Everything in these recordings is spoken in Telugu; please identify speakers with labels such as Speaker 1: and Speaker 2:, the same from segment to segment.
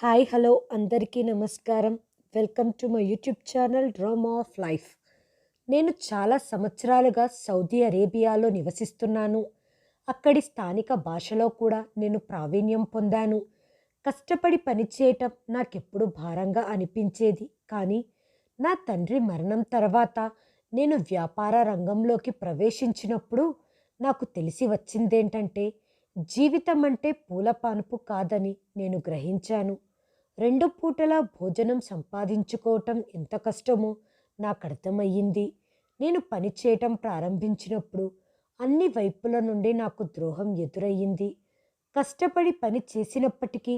Speaker 1: హాయ్ హలో అందరికీ నమస్కారం. Welcome to my YouTube channel drama of life. నేను చాలా సంవత్సరాలుగా సౌదీ అరేబియాలో నివసిస్తున్నాను. అక్కడి స్థానిక భాషలో కూడా నేను ప్రావీణ్యం పొందాను. కష్టపడి పనిచేయటం నాకెప్పుడు భారంగా అనిపించేది. కానీ నా తండ్రి మరణం తర్వాత నేను వ్యాపార రంగంలోకి ప్రవేశించినప్పుడు నాకు తెలిసి వచ్చిందేంటంటే జీవితం అంటే పూల పానుపు కాదని నేను గ్రహించాను. రెండు పూటలా భోజనం సంపాదించుకోవటం ఎంత కష్టమో నాకు అర్థమయ్యింది. నేను పని చేయటం ప్రారంభించినప్పుడు అన్ని వైపుల నుండి నాకు ద్రోహం ఎదురయ్యింది. కష్టపడి పని చేసినప్పటికీ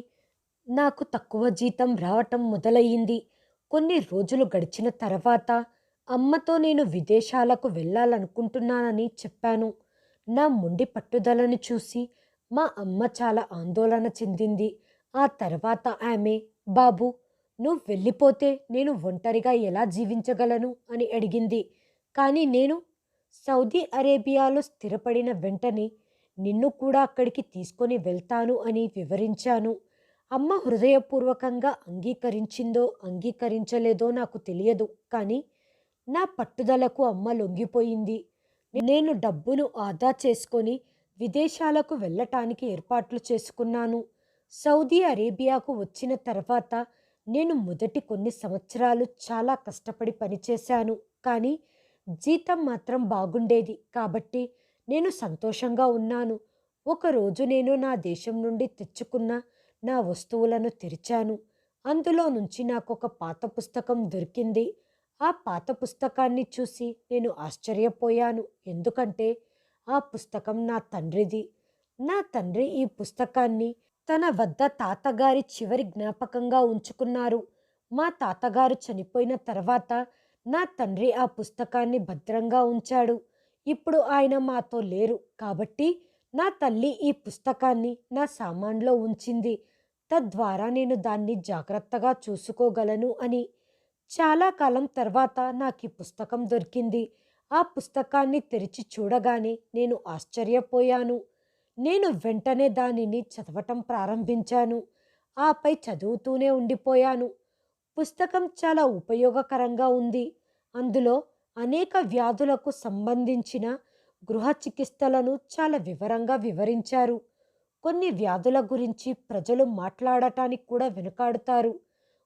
Speaker 1: నాకు తక్కువ జీతం రావటం మొదలయ్యింది. కొన్ని రోజులు గడిచిన తర్వాత అమ్మతో నేను విదేశాలకు వెళ్ళాలనుకుంటున్నానని చెప్పాను. నా మొండి పట్టుదలను చూసి మా అమ్మ చాలా ఆందోళన చెందింది. ఆ తర్వాత ఆమె, బాబు, నువ్వు వెళ్ళిపోతే నేను ఒంటరిగా ఎలా జీవించగలను అని అడిగింది. కానీ నేను సౌదీ అరేబియాలో స్థిరపడిన వెంటనే నిన్ను కూడా అక్కడికి తీసుకొని వెళ్తాను అని వివరించాను. అమ్మ హృదయపూర్వకంగా అంగీకరించిందో అంగీకరించలేదో నాకు తెలియదు. కానీ నా పట్టుదలకు అమ్మ లొంగిపోయింది. నేను డబ్బును ఆదా చేసుకొని విదేశాలకు వెళ్ళటానికి ఏర్పాట్లు చేసుకున్నాను. సౌదీ అరేబియాకు వచ్చిన తర్వాత నేను మొదటి కొన్ని సంవత్సరాలు చాలా కష్టపడి పనిచేశాను. కానీ జీతం మాత్రం బాగుండేది కాబట్టి నేను సంతోషంగా ఉన్నాను. ఒకరోజు నేను నా దేశం నుండి తెచ్చుకున్న నా వస్తువులను తెరిచాను. అందులో నుంచి నాకొక పాత పుస్తకం దొరికింది. ఆ పాత పుస్తకాన్ని చూసి నేను ఆశ్చర్యపోయాను. ఎందుకంటే ఆ పుస్తకం నా తండ్రిది. నా తండ్రి ఈ పుస్తకాన్ని తన వద్ద తాతగారి చివరి జ్ఞాపకంగా ఉంచుకున్నారు. మా తాతగారు చనిపోయిన తర్వాత నా తండ్రి ఆ పుస్తకాన్ని భద్రంగా ఉంచాడు. ఇప్పుడు ఆయన మాతో లేరు కాబట్టి నా తల్లి ఈ పుస్తకాన్ని నా సామాన్లో ఉంచింది. తద్వారా నేను దాన్ని జాగ్రత్తగా చూసుకోగలను అని. చాలా కాలం తర్వాత నాకు ఈ పుస్తకం దొరికింది. ఆ పుస్తకాన్ని తెరిచి చూడగానే నేను ఆశ్చర్యపోయాను. నేను వెంటనే దానిని చదవటం ప్రారంభించాను. ఆపై చదువుతూనే ఉండిపోయాను. పుస్తకం చాలా ఉపయోగకరంగా ఉంది. అందులో అనేక వ్యాధులకు సంబంధించిన గృహ చికిత్సలను చాలా వివరంగా వివరించారు. కొన్ని వ్యాధుల గురించి ప్రజలు మాట్లాడటానికి కూడా వెనుకాడుతారు.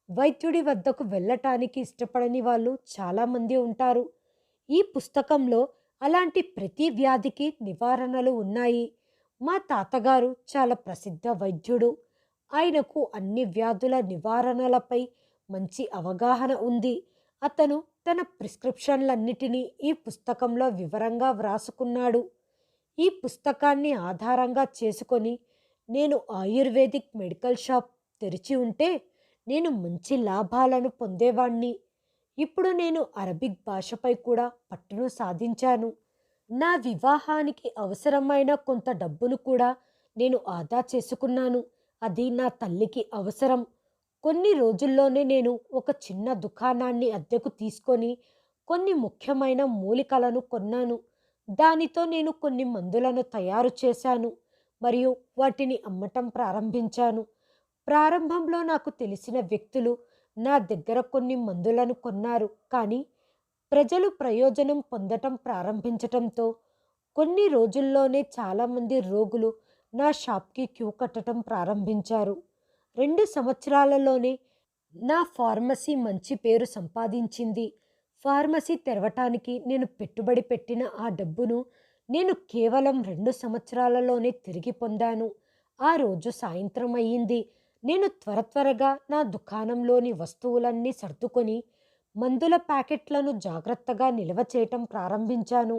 Speaker 1: వైద్యుడి వద్దకు వెళ్ళటానికి ఇష్టపడని వాళ్ళు చాలామంది ఉంటారు. ఈ పుస్తకంలో అలాంటి ప్రతి వ్యాధికి నివారణలు ఉన్నాయి. మా తాతగారు చాలా ప్రసిద్ధ వైద్యుడు. ఆయనకు అన్ని వ్యాధుల నివారణలపై మంచి అవగాహన ఉంది. అతను తన ప్రిస్క్రిప్షన్లన్నిటినీ ఈ పుస్తకంలో వివరంగా వ్రాసుకున్నాడు. ఈ పుస్తకాన్ని ఆధారంగా చేసుకొని నేను ఆయుర్వేదిక్ మెడికల్ షాప్ తెరిచి ఉంటే నేను మంచి లాభాలను పొందేవాణ్ణి. ఇప్పుడు నేను అరబిక్ భాషపై కూడా పట్టును సాధించాను. నా వివాహానికి అవసరమైన కొంత డబ్బును కూడా నేను ఆదా చేసుకున్నాను. అది నా తల్లికి అవసరం. కొన్ని రోజుల్లోనే నేను ఒక చిన్న దుకాణాన్ని అద్దెకు తీసుకొని కొన్ని ముఖ్యమైన మూలికలను కొన్నాను. దానితో నేను కొన్ని మందులను తయారు చేశాను మరియు వాటిని అమ్మటం ప్రారంభించాను. ప్రారంభంలో నాకు తెలిసిన వ్యక్తులు నా దగ్గర కొన్ని మందులను కొన్నారు. కానీ ప్రజలు ప్రయోజనం పొందటం ప్రారంభించటంతో కొన్ని రోజుల్లోనే చాలామంది రోగులు నా షాప్కి క్యూ కట్టడం ప్రారంభించారు. 2 సంవత్సరాలలోనే నా ఫార్మసీ మంచి పేరు సంపాదించింది. ఫార్మసీ తెరవటానికి నేను పెట్టుబడి పెట్టిన ఆ డబ్బును నేను కేవలం 2 సంవత్సరాలలోనే తిరిగి పొందాను. ఆ రోజు సాయంత్రం అయ్యింది. నేను త్వరగా నా దుకాణంలోని వస్తువులన్నీ సర్దుకొని మందుల ప్యాకెట్లను జాగ్రత్తగా నిల్వ చేయటం ప్రారంభించాను.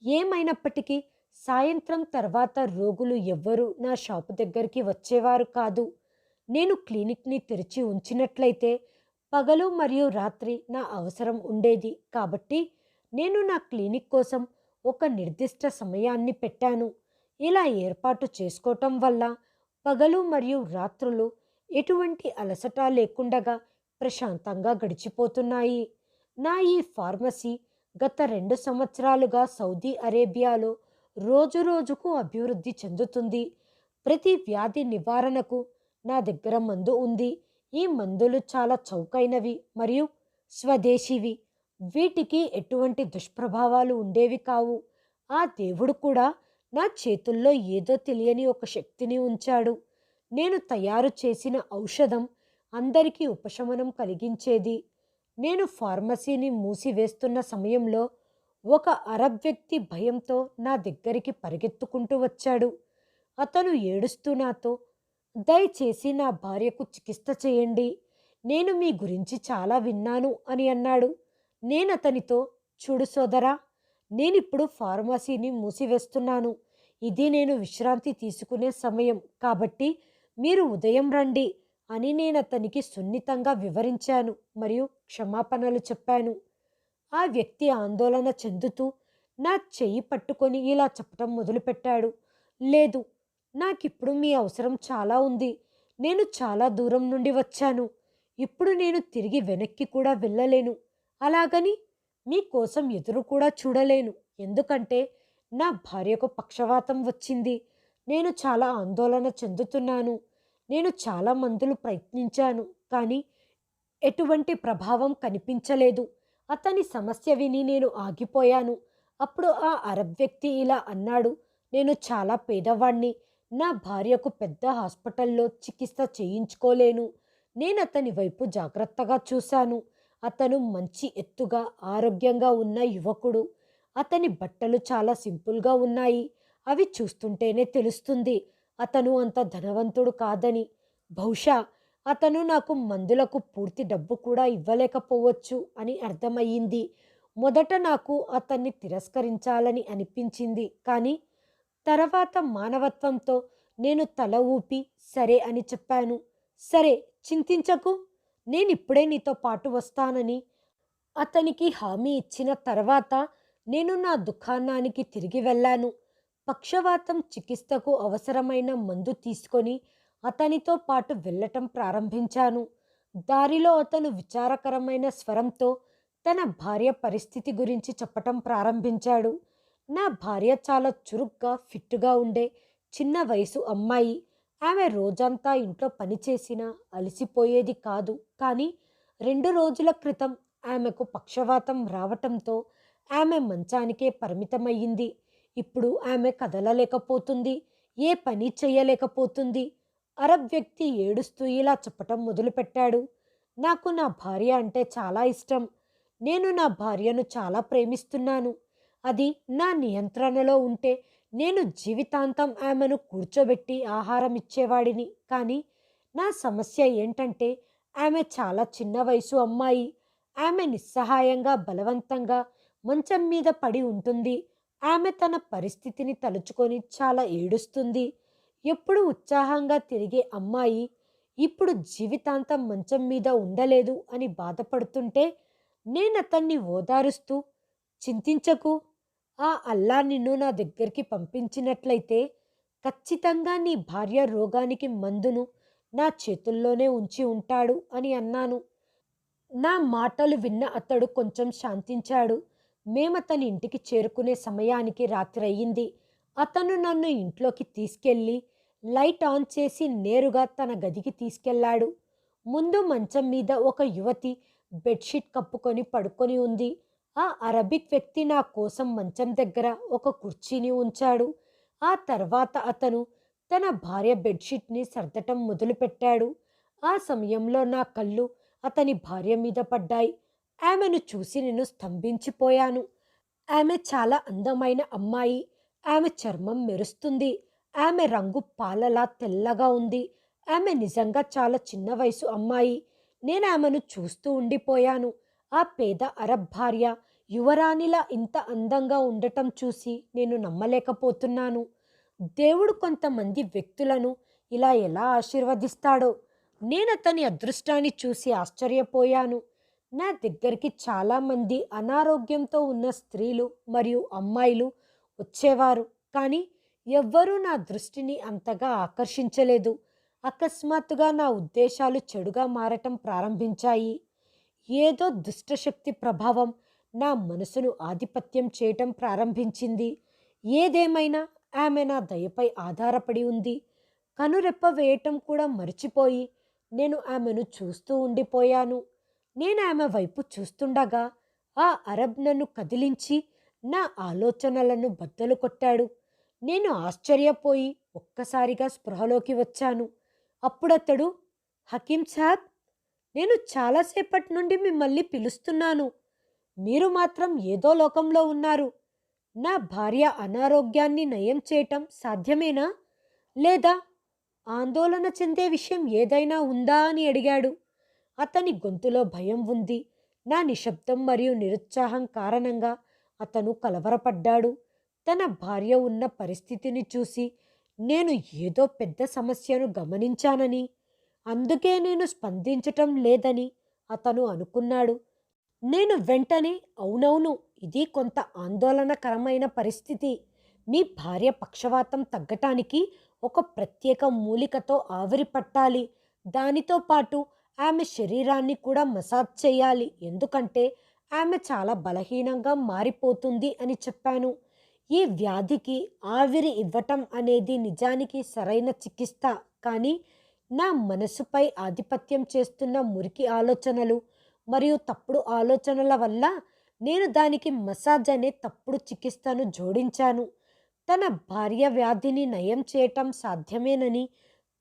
Speaker 1: ఏమైనప్పటికీ సాయంత్రం తర్వాత రోగులు ఎవ్వరూ నా షాపు దగ్గరికి వచ్చేవారు కాదు. నేను క్లినిక్ని తెరిచి ఉంచినట్లయితే పగలు మరియు రాత్రి నా అవసరం ఉండేది. కాబట్టి నేను నా క్లినిక్ కోసం ఒక నిర్దిష్ట సమయాన్ని పెట్టాను. ఇలా ఏర్పాటు చేసుకోవటం వల్ల పగలు మరియు రాత్రులు ఎటువంటి అలసట లేకుండగా ప్రశాంతంగా గడిచిపోతున్నాయి. నా ఈ ఫార్మసీ గత 2 సంవత్సరాలుగా సౌదీ అరేబియాలో రోజురోజుకు అభివృద్ధి చెందుతుంది. ప్రతి వ్యాధి నివారణకు నా దగ్గర మందు ఉంది. ఈ మందులు చాలా చౌకైనవి మరియు స్వదేశీవి. వీటికి ఎటువంటి దుష్ప్రభావాలు ఉండేవి కావు. ఆ దేవుడు కూడా నా చేతుల్లో ఏదో తెలియని ఒక శక్తిని ఉంచాడు. నేను తయారు చేసిన ఔషధం అందరికీ ఉపశమనం కలిగించేది. నేను ఫార్మసీని మూసివేస్తున్న సమయంలో ఒక అరబ్ వ్యక్తి భయంతో నా దగ్గరికి పరిగెత్తుకుంటూ వచ్చాడు. అతను ఏడుస్తూ నాతో, దయచేసి నా భార్యకు చికిత్స చేయండి. నేను మీ గురించి చాలా విన్నాను అని అన్నాడు. నేనతనితో, చూడు సోదరా, నేనిప్పుడు ఫార్మసీని మూసివేస్తున్నాను. ఇది నేను విశ్రాంతి తీసుకునే సమయం కాబట్టి మీరు ఉదయం రండి అని నేనతనికి సున్నితంగా వివరించాను మరియు క్షమాపణలు చెప్పాను. ఆ వ్యక్తి ఆందోళన చెందుతూ నా చెయ్యి పట్టుకొని ఇలా చెప్పటం మొదలుపెట్టాడు. లేదు, నాకిప్పుడు మీ అవసరం చాలా ఉంది. నేను చాలా దూరం నుండి వచ్చాను. ఇప్పుడు నేను తిరిగి వెనక్కి కూడా వెళ్ళలేను. అలాగని మీకోసం ఎదురు కూడా చూడలేను. ఎందుకంటే నా భార్యకు పక్షవాతం వచ్చింది. నేను చాలా ఆందోళన చెందుతున్నాను. నేను చాలా మందులు ప్రయత్నించాను, కానీ ఎటువంటి ప్రభావం కనిపించలేదు. అతని సమస్య విని నేను ఆగిపోయాను. అప్పుడు ఆ అరబ్ వ్యక్తి ఇలా అన్నాడు, నేను చాలా పేదవాణ్ణి. నా భార్యకు పెద్ద హాస్పిటల్లో చికిత్స చేయించుకోలేను. నేను అతని వైపు జాగ్రత్తగా చూశాను. అతను మంచి ఎత్తుగా ఆరోగ్యంగా ఉన్న యువకుడు. అతని బట్టలు చాలా సింపుల్గా ఉన్నాయి. అవి చూస్తుంటేనే తెలుస్తుంది అతను అంత ధనవంతుడు కాదని. బహుశా అతను నాకు మందులకు పూర్తి డబ్బు కూడా ఇవ్వలేకపోవచ్చు అని అర్థమయ్యింది. మొదట నాకు అతన్ని తిరస్కరించాలని అనిపించింది, కానీ తర్వాత మానవత్వంతో నేను తల ఊపి సరే అని చెప్పాను. సరే, చింతించకు, నేనిప్పుడే నీతో పాటు వస్తానని అతనికి హామీ ఇచ్చిన తర్వాత నేను నా దుకాణానికి తిరిగి వెళ్ళాను. పక్షవాతం చికిత్సకు అవసరమైన మందు తీసుకొని అతనితో పాటు వెళ్ళటం ప్రారంభించాను. దారిలో అతను విచారకరమైన స్వరంతో తన భార్య పరిస్థితి గురించి చెప్పటం ప్రారంభించాడు. నా భార్య చాలా చురుగ్గా, ఫిట్టుగా ఉండే చిన్న వయసు అమ్మాయి. ఆమె రోజంతా ఇంట్లో పనిచేసినా అలసిపోయేది కాదు. కానీ 2 రోజుల క్రితం ఆమెకు పక్షవాతం రావటంతో ఆమె మంచానికే పరిమితమయ్యింది. ఇప్పుడు ఆమె కదలలేకపోతుంది, ఏ పని చెయ్యలేకపోతుంది. అరబ్ వ్యక్తి ఏడుస్తూ ఇలా చెప్పటం మొదలుపెట్టాడు. నాకు నా భార్య అంటే చాలా ఇష్టం. నేను నా భార్యను చాలా ప్రేమిస్తున్నాను. అది నా నియంత్రణలో ఉంటే నేను జీవితాంతం ఆమెను కూర్చోబెట్టి ఆహారం ఇచ్చేవాడిని. కానీ నా సమస్య ఏంటంటే ఆమె చాలా చిన్న వయసు అమ్మాయి. ఆమె నిస్సహాయంగా బలవంతంగా మంచం మీద పడి ఉంటుంది. ఆమె తన పరిస్థితిని తలుచుకొని చాలా ఏడుస్తుంది. ఎప్పుడు ఉత్సాహంగా తిరిగే అమ్మాయి ఇప్పుడు జీవితాంతం మంచం మీద ఉండలేదు అని బాధపడుతుంటే నేనతన్ని ఓదారుస్తూ, చింతించకు, ఆ అల్లా నిన్ను నా దగ్గరికి పంపించినట్లయితే ఖచ్చితంగా నీ భార్య రోగానికి మందును నా చేతుల్లోనే ఉంచి ఉంటాడు అని అన్నాను. నా మాటలు విన్న అతడు కొంచెం శాంతించాడు. మేమతని ఇంటికి చేరుకునే సమయానికి రాత్రి అయ్యింది. అతను నన్ను ఇంట్లోకి తీసుకెళ్ళి లైట్ ఆన్ చేసి నేరుగా తన గదికి తీసుకెళ్లాడు. ముందు మంచం మీద ఒక యువతి బెడ్షీట్ కప్పుకొని పడుకొని ఉంది. ఆ అరబిక్ వ్యక్తి నా కోసం మంచం దగ్గర ఒక కుర్చీని ఉంచాడు. ఆ తర్వాత అతను తన భార్య బెడ్షీట్ని సర్దటం మొదలుపెట్టాడు. ఆ సమయంలో నా కళ్ళు అతని భార్య మీద పడ్డాయి. ఆమెను చూసి నేను స్తంభించిపోయాను. ఆమె చాలా అందమైన అమ్మాయి. ఆమె చర్మం మెరుస్తుంది. ఆమె రంగు పాలలా తెల్లగా ఉంది. ఆమె నిజంగా చాలా చిన్న వయసు అమ్మాయి. నేను ఆమెను చూస్తూ ఉండిపోయాను. ఆ పేద అరబ్ భార్య యువరాణిలా ఇంత అందంగా ఉండటం చూసి నేను నమ్మలేకపోతున్నాను. దేవుడు కొంతమంది వ్యక్తులను ఇలా ఎలా ఆశీర్వదిస్తాడో. నేనతని అదృష్టాన్ని చూసి ఆశ్చర్యపోయాను. నా దగ్గరికి చాలామంది అనారోగ్యంతో ఉన్న స్త్రీలు మరియు అమ్మాయిలు వచ్చేవారు, కానీ ఎవ్వరూ నా దృష్టిని అంతగా ఆకర్షించలేదు. అకస్మాత్తుగా నా ఉద్దేశాలు చెడుగా మారటం ప్రారంభించాయి. ఏదో దుష్టశక్తి ప్రభావం నా మనసును ఆధిపత్యం చేయటం ప్రారంభించింది. ఏదేమైనా ఆమె నా దయపై ఆధారపడి ఉంది. కనురెప్ప వేయటం కూడా మర్చిపోయి నేను ఆమెను చూస్తూ ఉండిపోయాను. నేను ఆమె వైపు చూస్తుండగా ఆ అరబ్ నన్ను కదిలించి నా ఆలోచనలను బద్దలు కొట్టాడు. నేను ఆశ్చర్యపోయి ఒక్కసారిగా స్పృహలోకి వచ్చాను. అప్పుడతడు, హకీం సాబ్, నేను చాలాసేపటి నుండి మిమ్మల్ని పిలుస్తున్నాను. మీరు మాత్రం ఏదో లోకంలో ఉన్నారు. నా భార్య అనారోగ్యాన్ని నయం చేయటం సాధ్యమేనా? లేదా ఆందోళన చెందే విషయం ఏదైనా ఉందా అని అడిగాడు. అతని గొంతులో భయం ఉంది. నా నిశ్శబ్దం మరియు నిరుత్సాహం కారణంగా అతను కలవరపడ్డాడు. తన భార్య ఉన్న పరిస్థితిని చూసి నేను ఏదో పెద్ద సమస్యను గమనించానని, అందుకే నేను స్పందించటం లేదని అతను అనుకున్నాడు. నేను వెంటనే, అవునవును, ఇది కొంత ఆందోళనకరమైన పరిస్థితి. మీ భార్య పక్షవాతం తగ్గటానికి ఒక ప్రత్యేక మూలికతో ఆవిరి పట్టాలి. దానితో పాటు ఆమె శరీరాన్ని కూడా మసాజ్ చేయాలి. ఎందుకంటే ఆమె చాలా బలహీనంగా మారిపోతుంది అని చెప్పాను. ఈ వ్యాధికి ఆవిరి ఇవ్వటం అనేది నిజానికి సరైన చికిత్స. కానీ నా మనసుపై ఆధిపత్యం చేస్తున్న మురికి ఆలోచనలు మరియు తప్పుడు ఆలోచనల వల్ల నేను దానికి మసాజ్ అనే తప్పుడు చికిత్సను జోడించాను. తన భార్య వ్యాధిని నయం చేయటం సాధ్యమేనని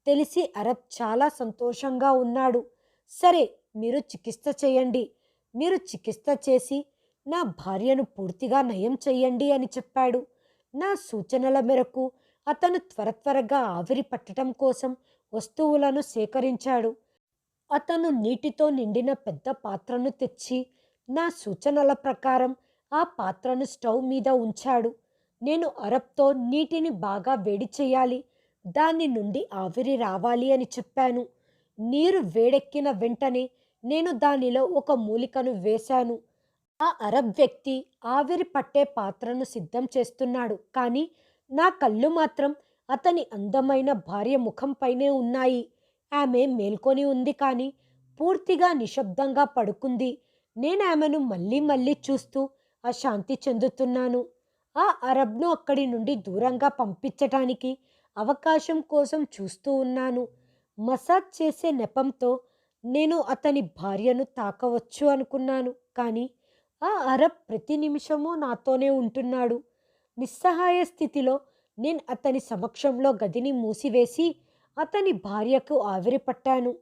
Speaker 1: తెలిసి అరబ్ చాలా సంతోషంగా ఉన్నాడు. సరే, మీరు చికిత్స చేయండి. మీరు చికిత్స చేసి నా భార్యను పూర్తిగా నయం చెయ్యండి అని చెప్పాడు. నా సూచనల మేరకు అతను త్వరగా ఆవిరి పట్టడం కోసం వస్తువులను సేకరించాడు. అతను నీటితో నిండిన పెద్ద పాత్రను తెచ్చి నా సూచనల ప్రకారం ఆ పాత్రను స్టవ్ మీద ఉంచాడు. నేను అరబ్తో నీటిని బాగా వేడి చేయాలి, దాని నుండి ఆవిరి రావాలి అని చెప్పాను. నీరు వేడెక్కిన వెంటనే నేను దానిలో ఒక మూలికను వేశాను. ఆ అరబ్ వ్యక్తి ఆవిరి పట్టే పాత్రను సిద్ధం చేస్తున్నాడు. కానీ నా కళ్ళు మాత్రం అతని అందమైన భార్య ముఖంపైనే ఉన్నాయి. ఆమె మేల్కొని ఉంది కానీ పూర్తిగా నిశ్శబ్దంగా పడుకుంది. నేను ఆమెను మళ్ళీ మళ్ళీ చూస్తూ అశాంతి చెందుతున్నాను. ఆ అరబ్ను అక్కడి నుండి దూరంగా పంపించటానికి అవకాశం కోసం చూస్తూ ఉన్నాను. మసాజ్ చేసే నెపంతో నేను అతని భార్యను తాకవచ్చు అనుకున్నాను. కానీ ఆ అరబ్ ప్రతి నిమిషము నాతోనే ఉంటున్నాడు. నిస్సహాయ స్థితిలో నేను అతని సమక్షంలో గదిని మూసివేసి అతని భార్యకు ఆవిరి పట్టాను.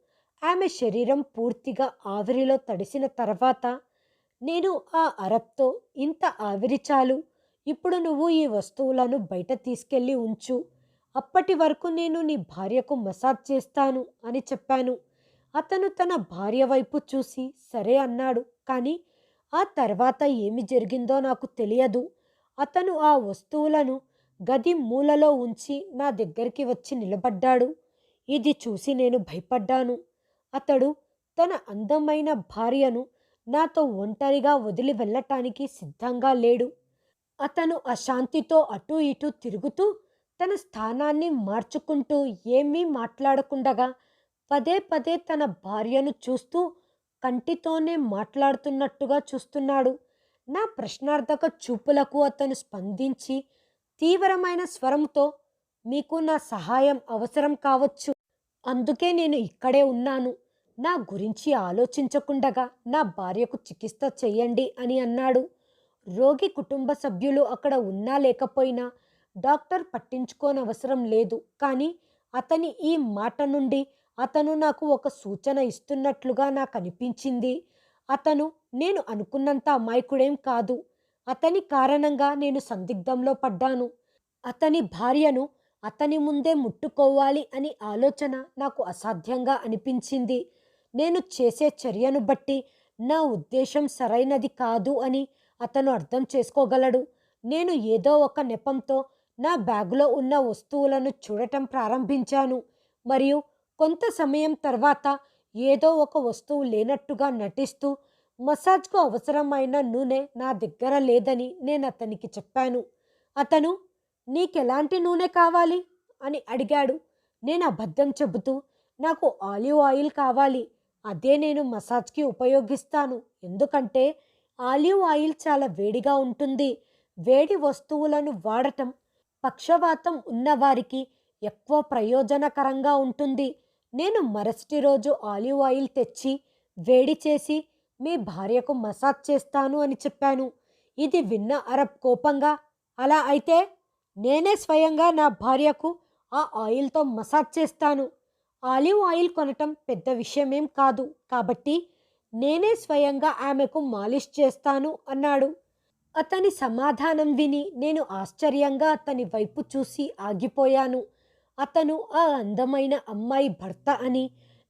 Speaker 1: ఆమె శరీరం పూర్తిగా ఆవిరిలో తడిసిన తర్వాత నేను ఆ అరబ్తో, ఇంత ఆవిరి చాలు, ఇప్పుడు నువ్వు ఈ వస్తువులను బయట తీసుకెళ్ళి ఉంచు. అప్పటి వరకు నేను నీ భార్యకు మసాజ్ చేస్తాను అని చెప్పాను. అతను తన భార్య వైపు చూసి సరే అన్నాడు. కానీ ఆ తర్వాత ఏమి జరిగిందో నాకు తెలియదు. అతను ఆ వస్తువులను గది మూలలో ఉంచి నా దగ్గరికి వచ్చి నిలబడ్డాడు. ఇది చూసి నేను భయపడ్డాను. అతడు తన అందమైన భార్యను నాతో ఒంటరిగా వదిలి వెళ్ళటానికి సిద్ధంగా లేడు. అతను అశాంతితో అటూ ఇటూ తిరుగుతూ తన స్థానాన్ని మార్చుకుంటూ ఏమీ మాట్లాడకుండగా పదే పదే తన భార్యను చూస్తూ కంటితోనే మాట్లాడుతున్నట్టుగా చూస్తున్నాడు. నా ప్రశ్నార్థక చూపులకు అతను స్పందించి తీవ్రమైన స్వరంతో, మీకు నా సహాయం అవసరం కావచ్చు, అందుకే నేను ఇక్కడే ఉన్నాను. నా గురించి ఆలోచించకుండగా నా భార్యకు చికిత్స చెయ్యండి అని అన్నాడు. రోగి కుటుంబ సభ్యులు అక్కడ ఉన్నా లేకపోయినా డాక్టర్ పట్టించుకోనవసరం లేదు. కానీ అతని ఈ మాట నుండి అతను నాకు ఒక సూచన ఇస్తున్నట్లుగా నాకు అనిపించింది. అతను నేను అనుకున్నంత అమాయకుడేం కాదు. అతని కారణంగా నేను సందిగ్ధంలో పడ్డాను. అతని భార్యను అతని ముందే ముట్టుకోవాలి అని ఆలోచన నాకు అసాధ్యంగా అనిపించింది. నేను చేసే చర్యను బట్టి నా ఉద్దేశం సరైనది కాదు అని అతను అర్థం చేసుకోగలడు. నేను ఏదో ఒక నెపంతో నా బ్యాగులో ఉన్న వస్తువులను చూడటం ప్రారంభించాను మరియు కొంత సమయం తర్వాత ఏదో ఒక వస్తువు లేనట్టుగా నటిస్తూ మసాజ్కు అవసరమైన నూనె నా దగ్గర లేదని నేను అతనికి చెప్పాను. అతను, నీకెలాంటి నూనె కావాలి అని అడిగాడు. నేను అబద్ధం చెబుతూ, నాకు ఆలివ్ ఆయిల్ కావాలి, అదే నేను మసాజ్కి ఉపయోగిస్తాను. ఎందుకంటే ఆలివ్ ఆయిల్ చాలా వేడిగా ఉంటుంది. వేడి వస్తువులను వాడటం పక్షవాతం ఉన్నవారికి ఎక్కువ ప్రయోజనకరంగా ఉంటుంది. నేను మరుసటి రోజు ఆలివ్ ఆయిల్ తెచ్చి వేడి చేసి మీ భార్యకు మసాజ్ చేస్తాను అని చెప్పాను. ఇది విన్న అరబ్ కోపంగా, అలా అయితే నేనే స్వయంగా నా భార్యకు ఆ ఆయిల్తో మసాజ్ చేస్తాను. ఆలివ్ ఆయిల్ కొనటం పెద్ద విషయమేం కాదు, కాబట్టి నేనే స్వయంగా ఆమెకు మాలిష్ చేస్తాను అన్నాడు. అతని సమాధానం విని నేను ఆశ్చర్యంగా అతని వైపు చూసి ఆగిపోయాను. అతను ఆ అందమైన అమ్మాయి భర్త అని,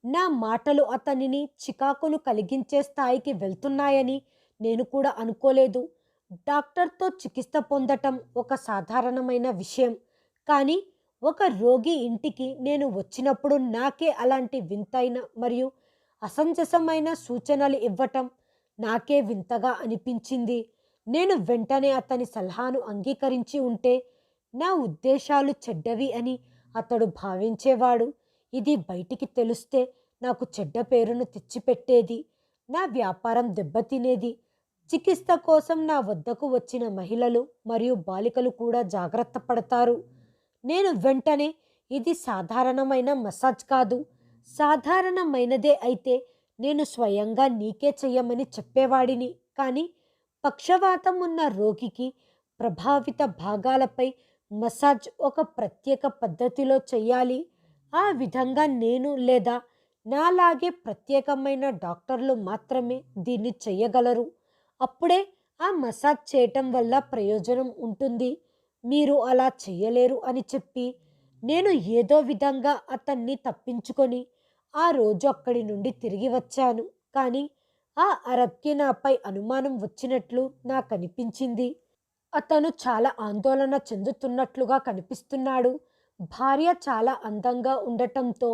Speaker 1: నా మాటలు అతనిని చికాకును కలిగించే స్థాయికి వెళ్తున్నాయని నేను కూడా అనుకోలేదు. డాక్టర్తో చికిత్స పొందటం ఒక సాధారణమైన విషయం. కానీ ఒక రోగి ఇంటికి నేను వచ్చినప్పుడు నాకే అలాంటి వింతైన మరియు అసంజసమైన సూచనలు ఇవ్వటం నాకే వింతగా అనిపించింది. నేను వెంటనే అతని సలహాను అంగీకరించి ఉంటే నా ఉద్దేశాలు చెడ్డవి అని అతడు భావించేవాడు. ఇది బయటికి తెలిస్తే నాకు చెడ్డ పేరును తెచ్చిపెట్టేది. నా వ్యాపారం దెబ్బతినేది. చికిత్స కోసం నా వద్దకు వచ్చిన మహిళలు మరియు బాలికలు కూడా జాగ్రత్త పడతారు. నేను వెంటనే ఇది సాధారణమైన మసాజ్ కాదు, సాధారణమైనదే అయితే నేను స్వయంగా నీకే చెయ్యమని చెప్పేవాడిని. కానీ పక్షవాతం ఉన్న రోగికి ప్రభావిత భాగాలపై మసాజ్ ఒక ప్రత్యేక పద్ధతిలో చెయ్యాలి. ఆ విధంగా నేను లేదా నాలాగే ప్రత్యేకమైన డాక్టర్లు మాత్రమే దీన్ని చెయ్యగలరు. అప్పుడే ఆ మసాజ్ చేయటం వల్ల ప్రయోజనం ఉంటుంది. మీరు అలా చెయ్యలేరు అని చెప్పి నేను ఏదో విధంగా అతన్ని తప్పించుకొని ఆ రోజు అక్కడి నుండి తిరిగి వచ్చాను. కానీ ఆ అరబ్కి నాపై అనుమానం వచ్చినట్లు నాకు అనిపించింది. అతను చాలా ఆందోళన చెందుతున్నట్లుగా కనిపిస్తున్నాడు. భార్య చాలా అందంగా ఉండటంతో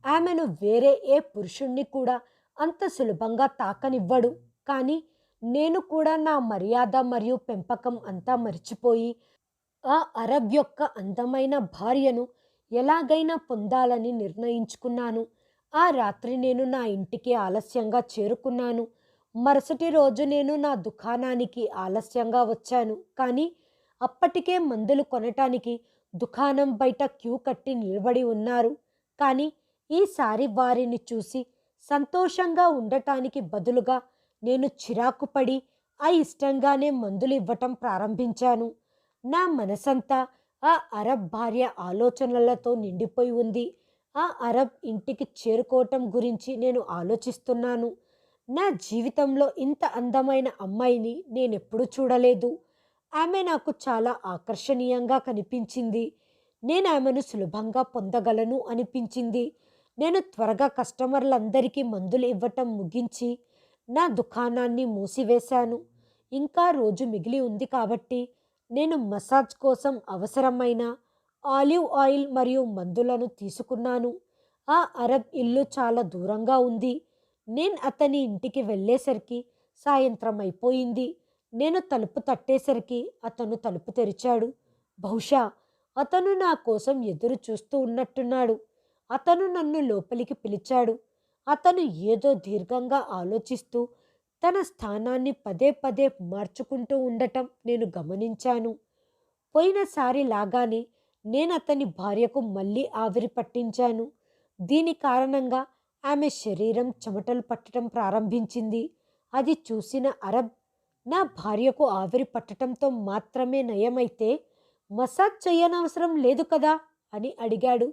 Speaker 1: ఆమెను వేరే ఏ పురుషుణ్ణి కూడా అంత సులభంగా తాకనివ్వడు. కానీ నేను కూడా నా మర్యాద మరియు పెంపకం అంతా మర్చిపోయి ఆ అరబ్ యొక్క అందమైన భార్యను ఎలాగైనా పొందాలని నిర్ణయించుకున్నాను. ఆ రాత్రి నేను నా ఇంటికి ఆలస్యంగా చేరుకున్నాను. మరుసటి రోజు నేను నా దుకాణానికి ఆలస్యంగా వచ్చాను. కానీ అప్పటికే మందులు కొనటానికి దుకాణం బయట క్యూ కట్టి నిలబడి ఉన్నారు. కానీ ఈసారి వారిని చూసి సంతోషంగా ఉండటానికి బదులుగా నేను చిరాకు పడి ఇష్టంగానే మందులు ఇవ్వటం ప్రారంభించాను. నా మనసంతా ఆ అరబ్ భార్య ఆలోచనలతో నిండిపోయి ఉంది. ఆ అరబ్ ఇంటికి చేరుకోవటం గురించి నేను ఆలోచిస్తున్నాను. నా జీవితంలో ఇంత అందమైన అమ్మాయిని నేనెప్పుడూ చూడలేదు. ఆమె నాకు చాలా ఆకర్షణీయంగా కనిపించింది. నేను ఆమెను సులభంగా పొందగలను అనిపించింది. నేను త్వరగా కస్టమర్లందరికీ మందులు ఇవ్వటం ముగించి నా దుకాణాన్ని మూసివేశాను. ఇంకా రోజు మిగిలి ఉంది కాబట్టి నేను మసాజ్ కోసం అవసరమైన ఆలివ్ ఆయిల్ మరియు మందులను తీసుకున్నాను. ఆ అరబ్ ఇల్లు చాలా దూరంగా ఉంది. నేను అతని ఇంటికి వెళ్ళేసరికి సాయంత్రం అయిపోయింది. నేను తలుపు తట్టేసరికి అతను తలుపు తెరిచాడు. బహుశా అతను నా కోసం ఎదురు చూస్తూ ఉన్నట్టున్నాడు. అతను నన్ను లోపలికి పిలిచాడు. అతను ఏదో దీర్ఘంగా ఆలోచిస్తూ తన స్థానాన్ని పదే పదే మార్చుకుంటూ ఉండటం నేను గమనించాను. పోయినసారి లాగానే నేను అతని భార్యకు మళ్ళీ ఆవిరి పట్టించాను. దీని కారణంగా ఆమె శరీరం చెమటలు పట్టడం ప్రారంభించింది. అది చూసిన అరబ్ నా భార్యకు ఆవిరి పట్టడంతో మాత్రమే నయమైతే మసాజ్ చేయనవసరం లేదు కదా అని అడిగాడు.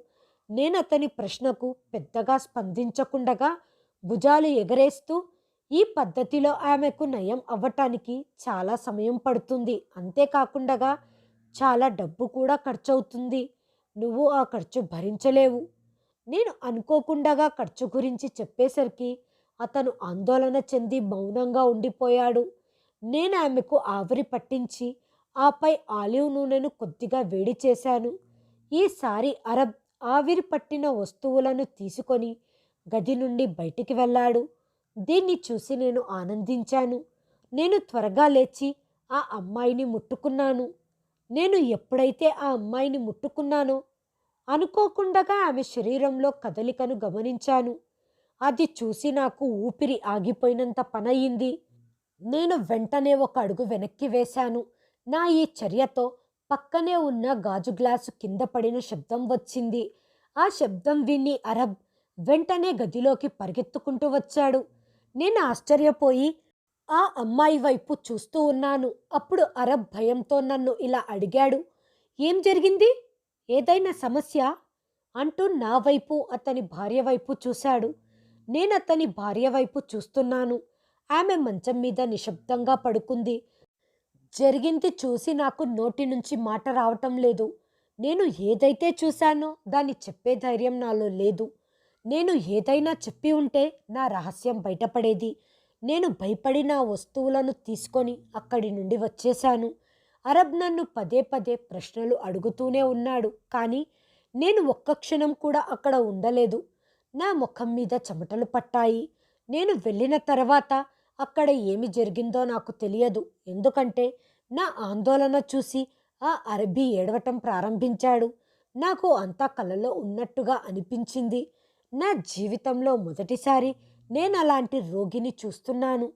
Speaker 1: నేను అతని ప్రశ్నకు పెద్దగా స్పందించకుండగా భుజాలు ఎగరేస్తూ, ఈ పద్ధతిలో ఆమెకు నయం అవ్వటానికి చాలా సమయం పడుతుంది. అంతేకాకుండా చాలా డబ్బు కూడా ఖర్చవుతుంది. నువ్వు ఆ ఖర్చు భరించలేవు. నేను అనుకోకుండా ఖర్చు గురించి చెప్పేసరికి అతను ఆందోళన చెంది మౌనంగా ఉండిపోయాడు. నేను ఆమెకు ఆవిరి పట్టించి ఆపై ఆలివ్ నూనెను కొద్దిగా వేడి చేశాను. ఈసారి అరబ్ ఆవిరి పట్టిన వస్తువులను తీసుకొని గది నుండి బయటికి వెళ్ళాడు. దీన్ని చూసి నేను ఆనందించాను. నేను త్వరగా లేచి ఆ అమ్మాయిని ముట్టుకున్నాను. నేను ఎప్పుడైతే ఆ అమ్మాయిని ముట్టుకున్నానో అనుకోకుండా ఆమె శరీరంలో కదలికను గమనించాను. అది చూసి నాకు ఊపిరి ఆగిపోయినంత పనయింది. నేను వెంటనే ఒక అడుగు వెనక్కి వేశాను. నా ఈ చర్యతో పక్కనే ఉన్న గాజు గ్లాసు కింద పడిన శబ్దం వచ్చింది. ఆ శబ్దం విని అరబ్ వెంటనే గదిలోకి పరిగెత్తుకుంటూ వచ్చాడు. నేను ఆశ్చర్యపోయి ఆ అమ్మాయి వైపు చూస్తూ ఉన్నాను. అప్పుడు అరబ్ భయంతో నన్ను ఇలా అడిగాడు, "ఏం జరిగింది? ఏదైనా సమస్య?" అంటూ నా వైపు, అతని భార్య వైపు చూశాడు. నేను అతని భార్య వైపు చూస్తున్నాను. ఆమె మంచం మీద నిశ్శబ్దంగా పడుకుంది. జరిగింది చూసి నాకు నోటి నుంచి మాట రావటం లేదు. నేను ఏదైతే చూశానో దాన్ని చెప్పే ధైర్యం నాలో లేదు. నేను ఏదైనా చెప్పి ఉంటే నా రహస్యం బయటపడేది. నేను భయపడి నా వస్తువులను తీసుకొని అక్కడి నుండి వచ్చేశాను. అరబ్ నన్ను పదే పదే ప్రశ్నలు అడుగుతూనే ఉన్నాడు. కానీ నేను ఒక్క క్షణం కూడా అక్కడ ఉండలేదు. నా ముఖం మీద చెమటలు పట్టాయి. నేను వెళ్ళిన తర్వాత అక్కడ ఏమి జరిగిందో నాకు తెలియదు. ఎందుకంటే నా ఆందోళన చూసి ఆ అరబీ ఏడవటం ప్రారంభించాడు. నాకు అంతా కలలో ఉన్నట్టుగా అనిపించింది. నా జీవితంలో మొదటిసారి నేను అలాంటి రోగిని చూస్తున్నాను.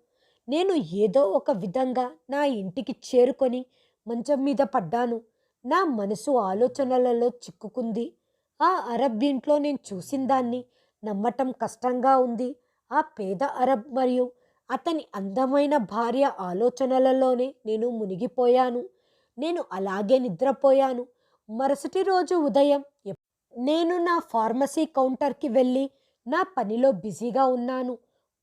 Speaker 1: నేను ఏదో ఒక విధంగా నా ఇంటికి చేరుకొని మంచం మీద పడ్డాను. నా మనసు ఆలోచనలలో చిక్కుకుంది. ఆ అరబ్ ఇంట్లో నేను చూసిన దాన్ని నమ్మటం కష్టంగా ఉంది. ఆ పేద అరబ్ మరియు అతని అందమైన భార్య ఆలోచనలలోనే నేను మునిగిపోయాను. నేను అలాగే నిద్రపోయాను. మరుసటి రోజు ఉదయం నేను నా ఫార్మసీ కౌంటర్కి వెళ్ళి నా పనిలో బిజీగా ఉన్నాను.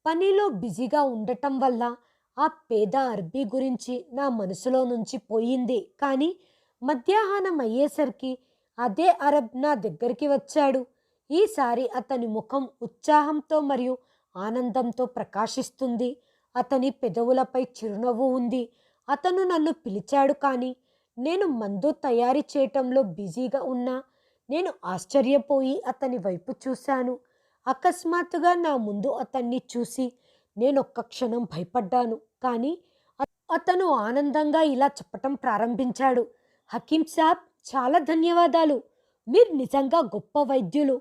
Speaker 1: పనిలో బిజీగా ఉండటం వల్ల ఆ పేద అరబీ గురించి నా మనసులో నుంచి పోయింది. కానీ మధ్యాహ్నం అయ్యేసరికి అదే అరబ్ నా దగ్గరికి వచ్చాడు. ఈసారి అతని ముఖం ఉత్సాహంతో మరియు ఆనందంతో ప్రకాశిస్తుంది. అతని పెదవులపై చిరునవ్వు ఉంది. అతను నన్ను పిలిచాడు, కానీ నేను మందు తయారీ చేయటంలో బిజీగా ఉన్నా. నేను ఆశ్చర్యపోయి అతని వైపు చూశాను. అకస్మాత్తుగా నా ముందు అతన్ని చూసి నేను ఒక్క క్షణం భయపడ్డాను. కానీ అతను ఆనందంగా ఇలా చెప్పటం ప్రారంభించాడు, "హకీం సాబ్, చాలా ధన్యవాదాలు. మీరు నిజంగా గొప్ప వైద్యులు.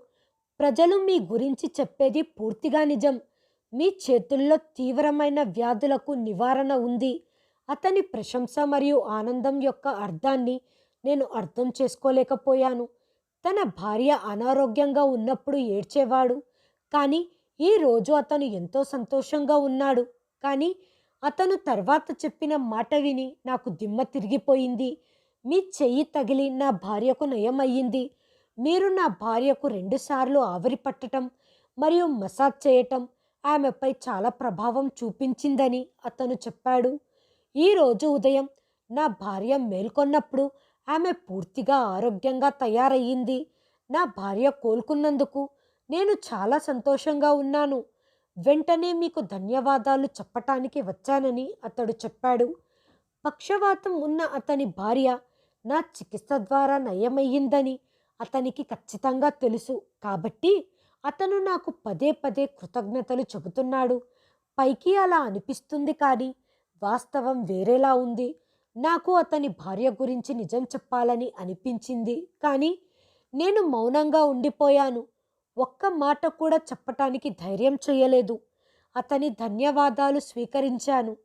Speaker 1: ప్రజలు మీ గురించి చెప్పేది పూర్తిగా నిజం. మీ చేతుల్లో తీవ్రమైన వ్యాధులకు నివారణ ఉంది." అతని ప్రశంస మరియు ఆనందం యొక్క అర్థాన్ని నేను అర్థం చేసుకోలేకపోయాను. తన భార్య అనారోగ్యంగా ఉన్నప్పుడు ఏడ్చేవాడు, కానీ ఈరోజు అతను ఎంతో సంతోషంగా ఉన్నాడు. కానీ అతను తర్వాత చెప్పిన మాట విని నాకు దిమ్మ తిరిగిపోయింది. "మీ చెయ్యి తగిలి నా భార్యకు నయం అయ్యింది. మీరు నా భార్యకు 2 సార్లు ఆవిరి పట్టటం మరియు మసాజ్ చేయటం ఆమెపై చాలా ప్రభావం చూపించిందని" అతను చెప్పాడు. ఈరోజు ఉదయం నా భార్య మేల్కొన్నప్పుడు ఆమె పూర్తిగా ఆరోగ్యంగా తయారయ్యింది. నా భార్య కోలుకున్నందుకు నేను చాలా సంతోషంగా ఉన్నాను. వెంటనే మీకు ధన్యవాదాలు చెప్పటానికి వచ్చానని అతడు చెప్పాడు. పక్షవాతం ఉన్న అతని భార్య నా చికిత్స ద్వారా నయమయ్యిందని అతనికి ఖచ్చితంగా తెలుసు. కాబట్టి అతను నాకు పదే పదే కృతజ్ఞతలు చెబుతున్నాడు. పైకి అలా అనిపిస్తుంది, కానీ వాస్తవం వేరేలా ఉంది. నాకు అతని భార్య గురించి నిజం చెప్పాలని అనిపించింది, కానీ నేను మౌనంగా ఉండిపోయాను. ఒక్క మాట కూడా చెప్పటానికి ధైర్యం చేయలేదు. అతని ధన్యవాదాలు స్వీకరించాను.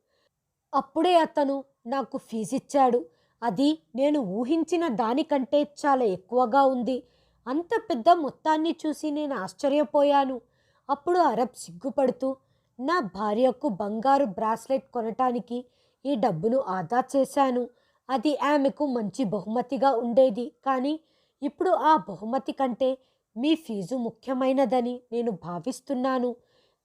Speaker 1: అప్పుడే అతను నాకు ఫీజిచ్చాడు. అది నేను ఊహించిన దానికంటే చాలా ఎక్కువగా ఉంది. అంత పెద్ద మొత్తాన్ని చూసి నేను ఆశ్చర్యపోయాను. అప్పుడు అరబ్ సిగ్గుపడుతూ, "నా భార్యకు బంగారు బ్రాస్లెట్ కొనటానికి ఈ డబ్బును ఆదా చేశాను. అది ఆమెకు మంచి బహుమతిగా ఉండేది. కానీ ఇప్పుడు ఆ బహుమతి కంటే మీ ఫీజు ముఖ్యమైనదని నేను భావిస్తున్నాను.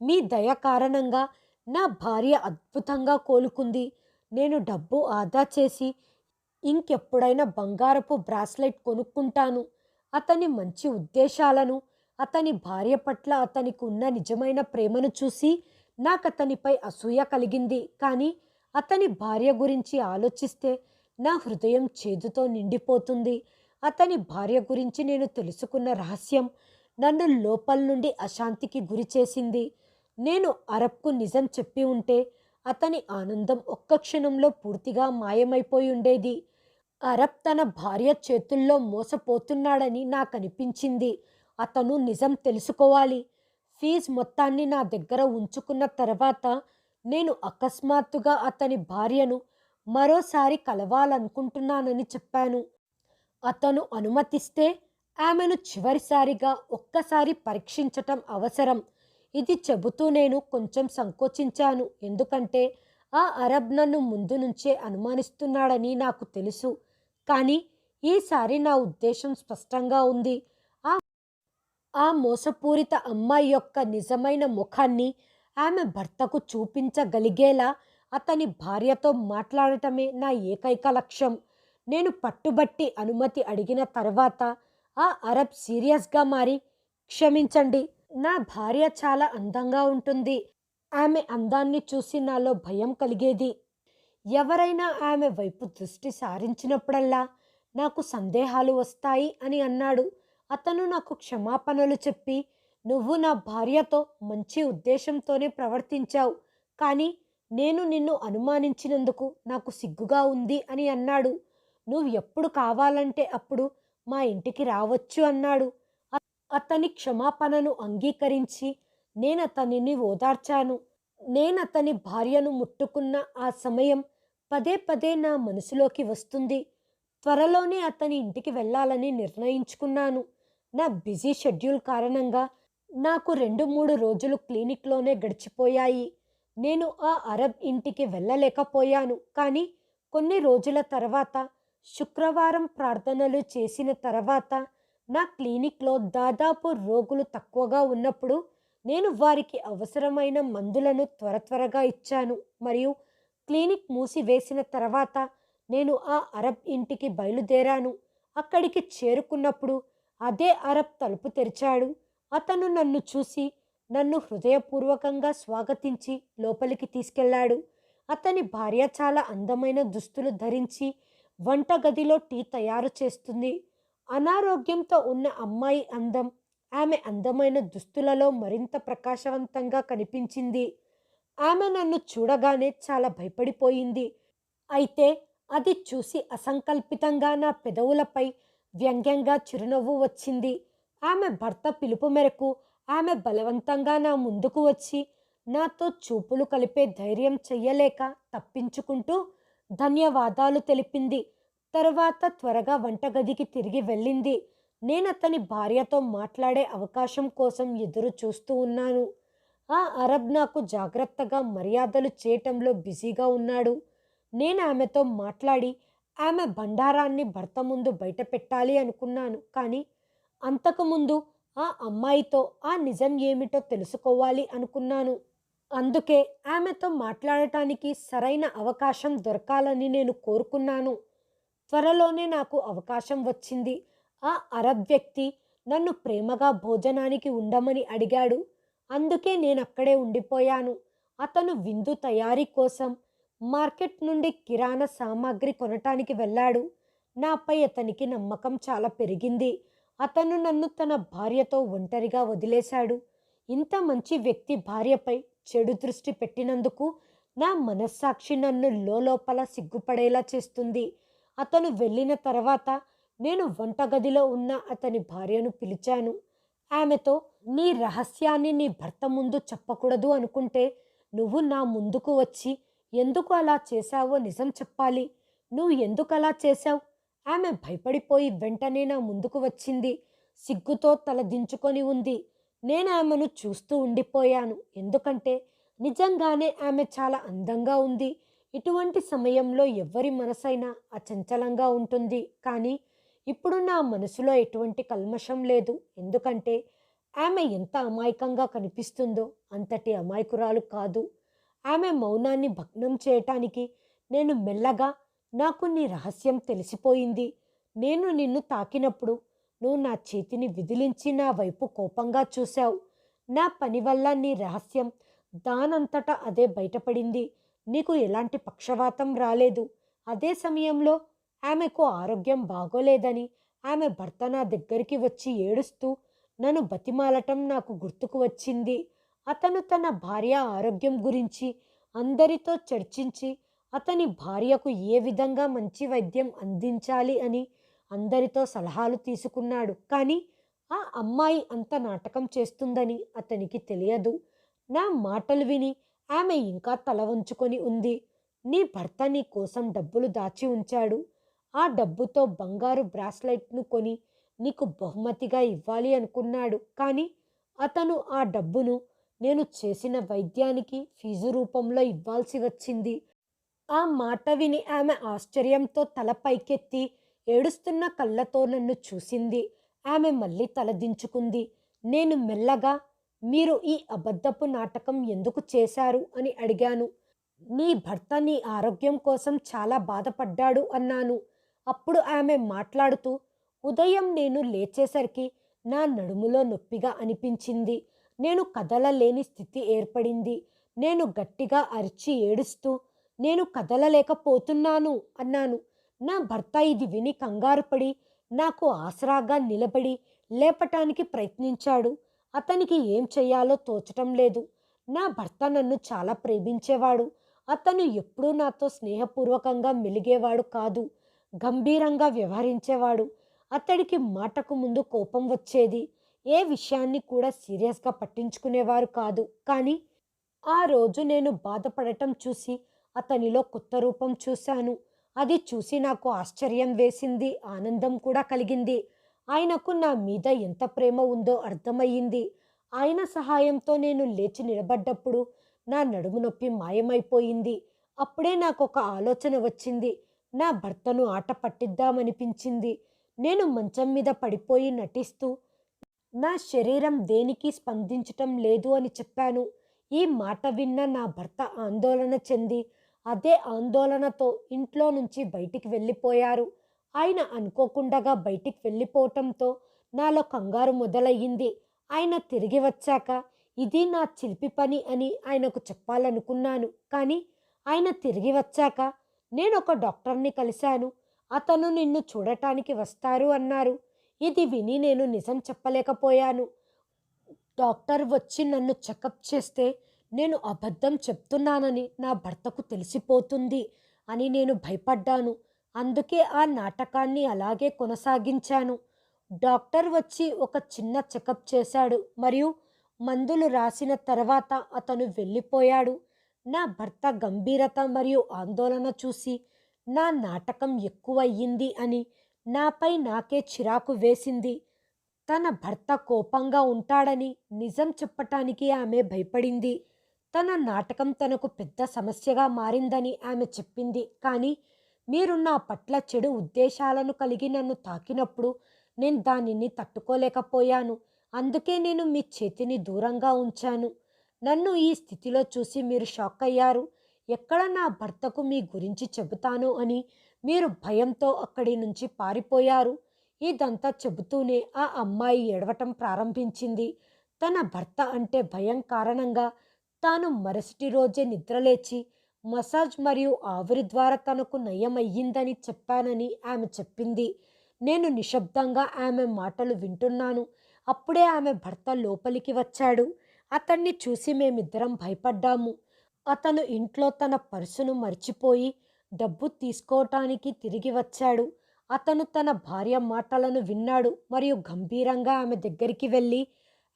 Speaker 1: మీ దయ కారణంగా నా భార్య అద్భుతంగా కోలుకుంది. నేను డబ్బు ఆదా చేసి ఇంకెప్పుడైనా బంగారపు బ్రాస్లెట్ కొనుక్కుంటాను." అతని మంచి ఉద్దేశాలను, అతని భార్య పట్ల అతనికి ఉన్న నిజమైన ప్రేమను చూసి నాకు అతనిపై అసూయ కలిగింది. కానీ అతని భార్య గురించి ఆలోచిస్తే నా హృదయం చేదుతో నిండిపోతుంది. అతని భార్య గురించి నేను తెలుసుకున్న రహస్యం నన్ను లోపల నుండి అశాంతికి గురి చేసింది. నేను అరబ్కు నిజం చెప్పి ఉంటే అతని ఆనందం ఒక్క క్షణంలో పూర్తిగా మాయమైపోయి ఉండేది. అరబ్ తన భార్య చేతుల్లో మోసపోతున్నాడని నాకు అనిపించింది. అతను నిజం తెలుసుకోవాలి. ఫీజు మొత్తాన్ని నా దగ్గర ఉంచుకున్న తర్వాత నేను అకస్మాత్తుగా అతని భార్యను మరోసారి కలవాలనుకుంటున్నానని చెప్పాను. అతను అనుమతిస్తే ఆమెను చివరిసారిగా ఒక్కసారి పరీక్షించటం అవసరం. ఇది చెబుతూ నేను కొంచెం సంకోచించాను. ఎందుకంటే ఆ అరబ్ నన్ను ముందు నుంచే అనుమానిస్తున్నాడని నాకు తెలుసు. కానీ ఈసారి నా ఉద్దేశం స్పష్టంగా ఉంది. ఆ ఆ మోసపూరిత అమ్మాయి యొక్క నిజమైన ముఖాన్ని ఆమె భర్తకు చూపించగలిగేలా అతని భార్యతో మాట్లాడటమే నా ఏకైక లక్ష్యం. నేను పట్టుబట్టి అనుమతి అడిగిన తర్వాత ఆ అరబ్ సీరియస్గా మారి, క్షమించండి, నా భార్య చాలా అందంగా ఉంటుంది. ఆమె అందాన్ని చూసి నాలో భయం కలిగేది. ఎవరైనా ఆమె వైపు దృష్టి సారించినప్పుడల్లా నాకు సందేహాలు వస్తాయి అని అన్నాడు. అతను నాకు క్షమాపణలు చెప్పి, నువ్వు నా భార్యతో మంచి ఉద్దేశంతోనే ప్రవర్తించావు, కానీ నేను నిన్ను అనుమానించినందుకు నాకు సిగ్గుగా ఉంది అని అన్నాడు. నువ్వు ఎప్పుడు కావాలంటే అప్పుడు మా ఇంటికి రావచ్చు అన్నాడు. అతని క్షమాపణను అంగీకరించి నేనతనిని ఓదార్చాను. నేనతని భార్యను ముట్టుకున్న ఆ సమయం పదే పదే నా మనసులోకి వస్తుంది. త్వరలోనే అతని ఇంటికి వెళ్ళాలని నిర్ణయించుకున్నాను. నా బిజీ షెడ్యూల్ కారణంగా నాకు 2-3 రోజులు క్లినిక్లోనే గడిచిపోయాయి. నేను ఆ అరబ్ ఇంటికి వెళ్ళలేకపోయాను. కానీ కొన్ని రోజుల తర్వాత, శుక్రవారం ప్రార్థనలు చేసిన తర్వాత, నా క్లినిక్లో దాదాపు రోగులు తక్కువగా ఉన్నప్పుడు నేను వారికి అవసరమైన మందులను త్వరగా ఇచ్చాను. మరియు క్లినిక్ మూసివేసిన తర్వాత నేను ఆ అరబ్ ఇంటికి బయలుదేరాను. అక్కడికి చేరుకున్నప్పుడు అదే అరబ్ తలుపు తెరిచాడు. అతను నన్ను చూసి నన్ను హృదయపూర్వకంగా స్వాగతించి లోపలికి తీసుకెళ్లాడు. అతని భార్య చాలా అందమైన దుస్తులు ధరించి వంటగదిలో టీ తయారు చేస్తుంది. అనారోగ్యంతో ఉన్న అమ్మాయి అందం ఆమె అందమైన దుస్తులలో మరింత ప్రకాశవంతంగా కనిపించింది. ఆమె నన్ను చూడగానే చాలా భయపడిపోయింది. అయితే అది చూసి అసంకల్పితంగా నా పెదవులపై వ్యంగ్యంగా చిరునవ్వు వచ్చింది. ఆమె భర్త పిలుపు మేరకు ఆమె బలవంతంగా నా ముందుకు వచ్చి నాతో చూపులు కలిపే ధైర్యం చెయ్యలేక తప్పించుకుంటూ ధన్యవాదాలు తెలిపింది. తరువాత త్వరగా వంటగదికి తిరిగి వెళ్ళింది. నేనతని భార్యతో మాట్లాడే అవకాశం కోసం ఎదురు చూస్తూ ఉన్నాను. ఆ అరబ్ నాకు జాగ్రత్తగా మర్యాదలు చేయటంలో బిజీగా ఉన్నాడు. నేను ఆమెతో మాట్లాడి ఆమె బండారాన్ని భర్త ముందు బయట పెట్టాలి అనుకున్నాను. కానీ అంతకుముందు ఆ అమ్మాయితో ఆ నిజం ఏమిటో తెలుసుకోవాలి అనుకున్నాను. అందుకే ఆమెతో మాట్లాడటానికి సరైన అవకాశం దొరకాలని నేను కోరుకున్నాను. త్వరలోనే నాకు అవకాశం వచ్చింది. ఆ అరబ్ వ్యక్తి నన్ను ప్రేమగా భోజనానికి ఉండమని అడిగాడు. అందుకే నేనక్కడే ఉండిపోయాను. అతను విందు తయారీ కోసం మార్కెట్ నుండి కిరాణా సామాగ్రి కొనటానికి వెళ్ళాడు. నాపై అతనికి నమ్మకం చాలా పెరిగింది. అతను నన్ను తన భార్యతో ఒంటరిగా వదిలేశాడు. ఇంత మంచి వ్యక్తి భార్యపై చెడు దృష్టి పెట్టినందుకు నా మనస్సాక్షి నన్ను లోపల సిగ్గుపడేలా చేస్తుంది. అతను వెళ్ళిన తర్వాత నేను వంటగదిలో ఉన్న అతని భార్యను పిలిచాను. ఆమెతో, నీ రహస్యాన్ని నీ భర్త ముందు చెప్పకూడదు అనుకుంటే నువ్వు నా ముందుకు వచ్చి ఎందుకు అలా చేశావో నిజం చెప్పాలి. నువ్వు ఎందుకు అలా చేశావు? ఆమె భయపడిపోయి వెంటనే నా ముందుకు వచ్చింది. సిగ్గుతో తల దించుకొని ఉంది. నేను ఆమెను చూస్తూ ఉండిపోయాను. ఎందుకంటే నిజంగానే ఆమె చాలా అందంగా ఉంది. ఇటువంటి సమయంలో ఎవ్వరి మనసైనా అచంచలంగా ఉంటుంది. కానీ ఇప్పుడు నా మనసులో ఎటువంటి కల్మషం లేదు. ఎందుకంటే ఆమె ఎంత అమాయకంగా కనిపిస్తుందో అంతటి అమాయకురాలు కాదు. ఆమె మౌనాన్ని భగ్నం చేయటానికి నేను మెల్లగా, నాకు నీ రహస్యం తెలిసిపోయింది. నేను నిన్ను తాకినప్పుడు నువ్వు నా చేతిని విదిలించి నా వైపు కోపంగా చూశావు. నా పని వల్ల నీ రహస్యం దానంతటా అదే బయటపడింది. నీకు ఎలాంటి పక్షవాతం రాలేదు. అదే సమయంలో ఆమెకు ఆరోగ్యం బాగోలేదని ఆమె భర్త నా దగ్గరికి వచ్చి ఏడుస్తూ నన్ను బతిమాలటం నాకు గుర్తుకు వచ్చింది. అతను తన భార్య ఆరోగ్యం గురించి అందరితో చర్చించి అతని భార్యకు ఏ విధంగా మంచి వైద్యం అందించాలి అని అందరితో సలహాలు తీసుకున్నాడు. కానీ ఆ అమ్మాయి అంత నాటకం చేస్తుందని అతనికి తెలియదు. నా మాటలు విని ఆమె ఇంకా తల వంచుకొని ఉంది. నీ భర్త నీ కోసం డబ్బులు దాచి ఉంచాడు. ఆ డబ్బుతో బంగారు బ్రాస్లెట్ను కొని నీకు బహుమతిగా ఇవ్వాలి అనుకున్నాడు. కానీ అతను ఆ డబ్బును నేను చేసిన వైద్యానికి ఫీజు రూపంలో ఇవ్వాల్సి వచ్చింది. ఆ మాట విని ఆమె ఆశ్చర్యంతో తల పైకెత్తి ఏడుస్తున్న కళ్ళతో నన్ను చూసింది. ఆమె మళ్ళీ తలదించుకుంది. నేను మెల్లగా, మీరు ఈ అబద్ధపు నాటకం ఎందుకు చేశారు అని అడిగాను. నీ భర్త నీ ఆరోగ్యం కోసం చాలా బాధపడ్డాడు అన్నాను. అప్పుడు ఆమె మాట్లాడుతూ, ఉదయం నేను లేచేసరికి నా నడుములో నొప్పిగా అనిపించింది. నేను కదలలేని స్థితి ఏర్పడింది. నేను గట్టిగా అరిచి ఏడుస్తూ, నేను కదలలేకపోతున్నాను అన్నాను. నా భర్త ఇది విని కంగారుపడి నాకు ఆసరాగా నిలబడి లేపటానికి ప్రయత్నించాడు. అతనికి ఏం చెయ్యాలో తోచటం లేదు. నా భర్త నన్ను చాలా ప్రేమించేవాడు. అతను ఎప్పుడూ నాతో స్నేహపూర్వకంగా మెలిగేవాడు కాదు. గంభీరంగా వ్యవహరించేవాడు. అతడికి మాటకు ముందు కోపం వచ్చేది. ఏ విషయాన్ని కూడా సీరియస్గా పట్టించుకునేవారు కాదు. కానీ ఆ రోజు నేను బాధపడటం చూసి అతనిలో కొత్త రూపం చూశాను. అది చూసి నాకు ఆశ్చర్యం వేసింది, ఆనందం కూడా కలిగింది. ఆయనకు నా మీద ఎంత ప్రేమ ఉందో అర్థమయ్యింది. ఆయన సహాయంతో నేను లేచి నిలబడ్డప్పుడు నా నడుము నొప్పి మాయమైపోయింది. అప్పుడే నాకొక ఆలోచన వచ్చింది. నా భర్తను ఆట పట్టిద్దామనిపించింది. నేను మంచం మీద పడిపోయి నటిస్తూ నా శరీరం దేనికి స్పందించటం లేదు అని చెప్పాను. ఈ మాట విన్న నా భర్త ఆందోళన చెంది అదే ఆందోళనతో ఇంట్లో నుంచి బయటికి వెళ్ళిపోయారు. ఆయన అనుకోకుండాగా బయటికి వెళ్ళిపోవటంతో నాలో కంగారు మొదలయ్యింది. ఆయన తిరిగి వచ్చాక ఇది నా చిలిపి పని అని ఆయనకు చెప్పాలనుకున్నాను. కానీ ఆయన తిరిగి వచ్చాక నేను ఒక డాక్టర్ని కలిశాను. అతను నిన్ను చూడటానికి వస్తారు అన్నారు. ఇది విని నేను నిజం చెప్పలేకపోయాను. డాక్టర్ వచ్చి నన్ను చెకప్ చేస్తే నేను అబద్ధం చెప్తున్నానని నా భర్తకు తెలిసిపోతుంది అని నేను భయపడ్డాను. అందుకే ఆ నాటకాన్ని అలాగే కొనసాగించాను. డాక్టర్ వచ్చి ఒక చిన్న చెకప్ చేశాడు మరియు మందులు రాసిన తర్వాత అతను వెళ్ళిపోయాడు. నా భర్త గంభీరత మరియు ఆందోళన చూసి నా నాటకం ఎక్కువయ్యింది అని నాపై నాకే చిరాకు వేసింది. తన భర్త కోపంగా ఉంటాడని నిజం చెప్పటానికి ఆమె భయపడింది. తన నాటకం తనకు పెద్ద సమస్యగా మారిందని ఆమె చెప్పింది. కానీ మీరు నా పట్ల చెడు ఉద్దేశాలను కలిగి నన్ను తాకినప్పుడు నేను దానిని తట్టుకోలేకపోయాను. అందుకే నేను మీ చేతిని దూరంగా ఉంచాను. నన్ను ఈ స్థితిలో చూసి మీరు షాక్ అయ్యారు. ఎక్కడ నా భర్తకు మీ గురించి చెబుతాను అని మీరు భయంతో అక్కడి నుంచి పారిపోయారు. ఇదంతా చెబుతూనే ఆ అమ్మాయి ఏడవటం ప్రారంభించింది. తన భర్త అంటే భయం కారణంగా తాను మరుసటి రోజే నిద్రలేచి మసాజ్ మరియు ఆవిరి ద్వారా తనకు నయమయ్యిందని చెప్పానని ఆమె చెప్పింది. నేను నిశ్శబ్దంగా ఆమె మాటలు వింటున్నాను. అప్పుడే ఆమె భర్త లోపలికి వచ్చాడు. అతన్ని చూసి మేమిద్దరం భయపడ్డాము. అతను ఇంట్లో తన పర్సును మర్చిపోయి డబ్బు తీసుకోవటానికి తిరిగి వచ్చాడు. అతను తన భార్య మాటలను విన్నాడు మరియు గంభీరంగా ఆమె దగ్గరికి వెళ్ళి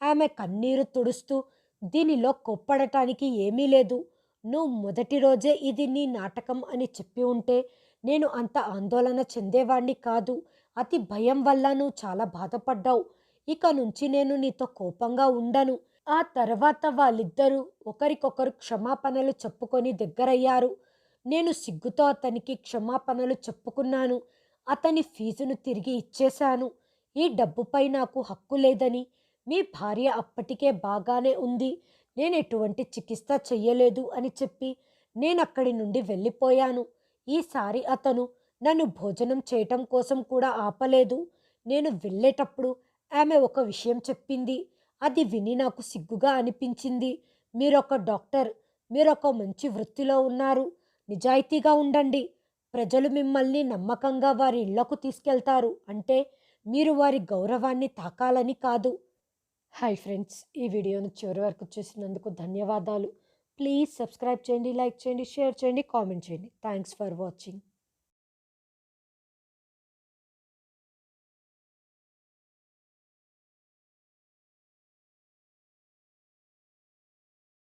Speaker 1: ఆమె కన్నీరు తుడుస్తూ, దీనిలో కోప్పడటానికి ఏమీ లేదు. నువ్వు మొదటి రోజే ఇది నీ నాటకం అని చెప్పి ఉంటే నేను అంత ఆందోళన చెందేవాణ్ణి కాదు. అతి భయం వల్ల నువ్వు చాలా బాధపడ్డావు. ఇక నుంచి నేను నీతో కోపంగా ఉండను. ఆ తర్వాత వాళ్ళిద్దరూ ఒకరికొకరు క్షమాపణలు చెప్పుకొని దగ్గరయ్యారు. నేను సిగ్గుతో అతనికి క్షమాపణలు చెప్పుకున్నాను. అతని ఫీజును తిరిగి ఇచ్చేశాను. ఈ డబ్బుపై నాకు హక్కు లేదని, మీ భార్య అప్పటికే బాగానే ఉంది, నేను ఎటువంటి చికిత్స చెయ్యలేదు అని చెప్పి నేనక్కడి నుండి వెళ్ళిపోయాను. ఈసారి అతను నన్ను భోజనం చేయటం కోసం కూడా ఆపలేదు. నేను వెళ్ళేటప్పుడు ఆమె ఒక విషయం చెప్పింది. అది విని నాకు సిగ్గుగా అనిపించింది. మీరొక డాక్టర్, మీరొక మంచి వృత్తిలో ఉన్నారు. నిజాయితీగా ఉండండి. ప్రజలు మిమ్మల్ని నమ్మకంగా వారి ఇళ్లకు తీసుకెళ్తారు. అంటే మీరు వారి గౌరవాన్ని తాకాలని కాదు. హాయ్ ఫ్రెండ్స్, ఈ వీడియోను చివరి వరకు చూసినందుకు ధన్యవాదాలు. ప్లీజ్ సబ్స్క్రైబ్ చేయండి, లైక్ చేయండి, షేర్ చేయండి, కామెంట్ చేయండి. Thanks for watching.